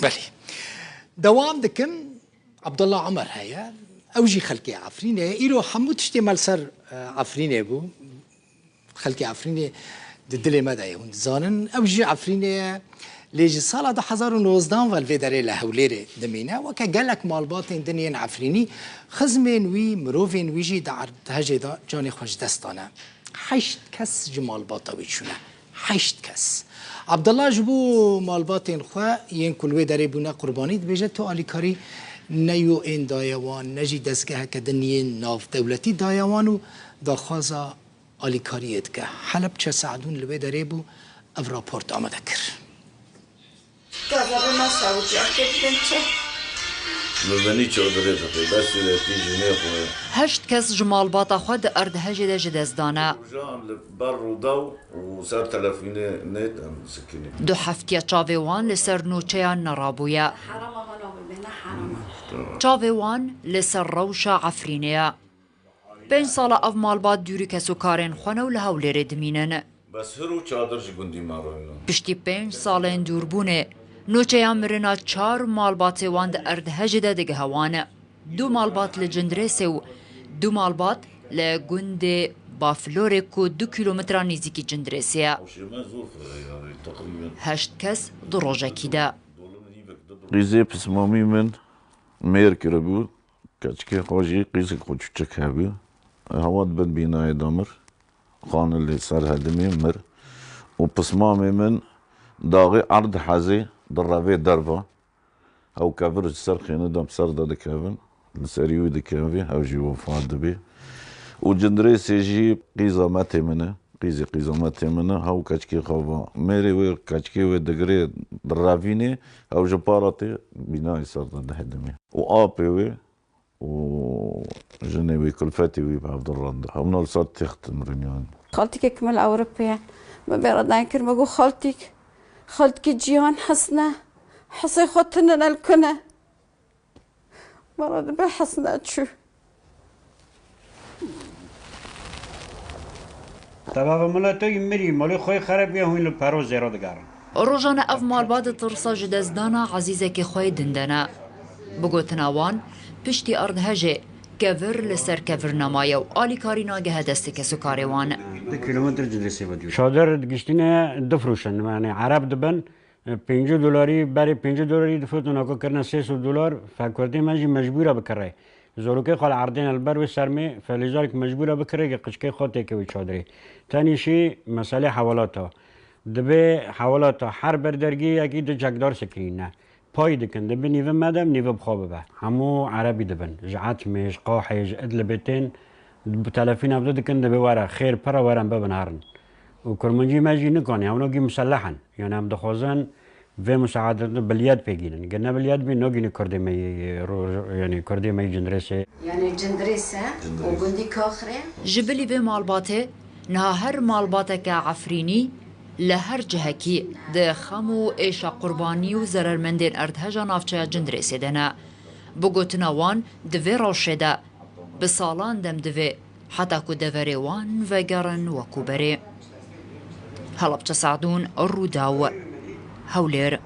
بله دوام دكم عبد الله عمر هيا اوجي خلقي عفرينه ايرو حمود اشتمال سر عفرينه بو خلقي عفرينه ددلي مدعي زانن اوجي عفرينه ليجي سالا ده 2019 والفيداري لهوليري دمينا وكا قالك مالباتين دنيا عفريني خزمين وي مروفين ويجي دعر هجي دا جاني خوش دستانا حشت كس جمال باطا ويشونا حشت كس عبد الله جبو مالباتين خوا ين كل ويداري بونا قرباني دبيجه تو اليكاري نيو ان دايوان نجي دسكه كدنيين ناف دولتي دايوانو داخازا اليكاريت که حلب چه سعدون لويداري بو اف راپورت آماده کر كذا ما سويت أكيد بنتي مبني چادره تقي بس تيجي ناخذ هشت کس جمال باطا خود ارد هجی ده جدزدانه رجعهم لبر وضو وصار تلفيني نت ام سكيني دو هفتیا چاویوان لسر نوچه نرابویا حرام هنا بالبنا حرام چاویوان لسر روشا عفرینه 5 سال اف مالبات دوری کسو کارن خونه و لهولیر دمینن بس هرو چادر جي گندي مارو پشتی 5 سالین دوربونه نوچه مرنا 4 مالبات واند ارد هجده دگه هوانه 2 مالبات لجندرسه و 2 مالبات لگند بافلوره کو 2 کیلومتر نزدیکی جندرسه تقريبا 8 کس دروجه کیده قيزي بسمامي من مير كربو كاتشكي خوجي قيزي خوجتك هابي هواد بن بيناي دمر خان اللي صار هدمي مر وبسمامي من داغي عرض حازي ضربي دربه او كافر سرخي ندم سرده دكافن لسريو دكافي او جي وفاد دبي وجندريس يجي قيزه ماتي منه قيزه ماتي منه هاو كاتشكي خوا ميري وي كاتشكي وي دغري درافيني او جبارتي بناي سرده هدمي وابي وي وجنوي كلفتي وي بعبد الرند هم نول صوت تختم رنيان خالتك كمل أوروبيا ما بيردان كرمجو خالتك جيهان حسنة حصي خطنا الكنة مرض بحسنة شو طبعا ملاتي مري مالي خوي خراب يا هون البارو زيرو دقارن روزانه اف مالبات ترسا جدزدانا عزیزه که خوی دندنه بگوتناوان پشتی ارد هجه كفر لسر كفر نمايا وآلي كاري ناقه دستي كسو كاريوان 2 كيلومتر جلسي بديو شادر دقشتينه دفروشن يعني عرب دبن 50 دلاری برای 50 دلاری دفعتون اگه کردن 300 دلار فکردی ماجی مجبوره بکره زوروکی خال عردین البر و سرمی فلیزارک مجبوره بکره که قشکی خود که وی چادری تانیشی مسئله حوالاتا دبی حوالاتا هر بردرگی یکی دو جگدار سکرینه پای دکن دبی نیوه مدم نیوه بخوابه به همو عربی دبن جعت میش قاحج ادلبتین بتلفین افضل دکن دبی وره خیر پرا ورم ببنهارن وكرمانجي ماجي نكوني هم نوجي مسلحا يعني هم دخوزن في مساعدة باليد بيجينا قلنا باليد بين نوجي كردي مي يعني كردي مي جندرسة يعني جندرسة وجندي كاخرة جبلي في مالباته نها هر مالباته كعفريني لهر جهكي ده خمو ايشا قرباني وزرر مندين اردهجا نافچه جندرسة دنا بگوتنا وان دوی روشه بسالان دم دوی حتى كو دفري وان وگرن وكوبري هلا بتساعدون الروداو هولير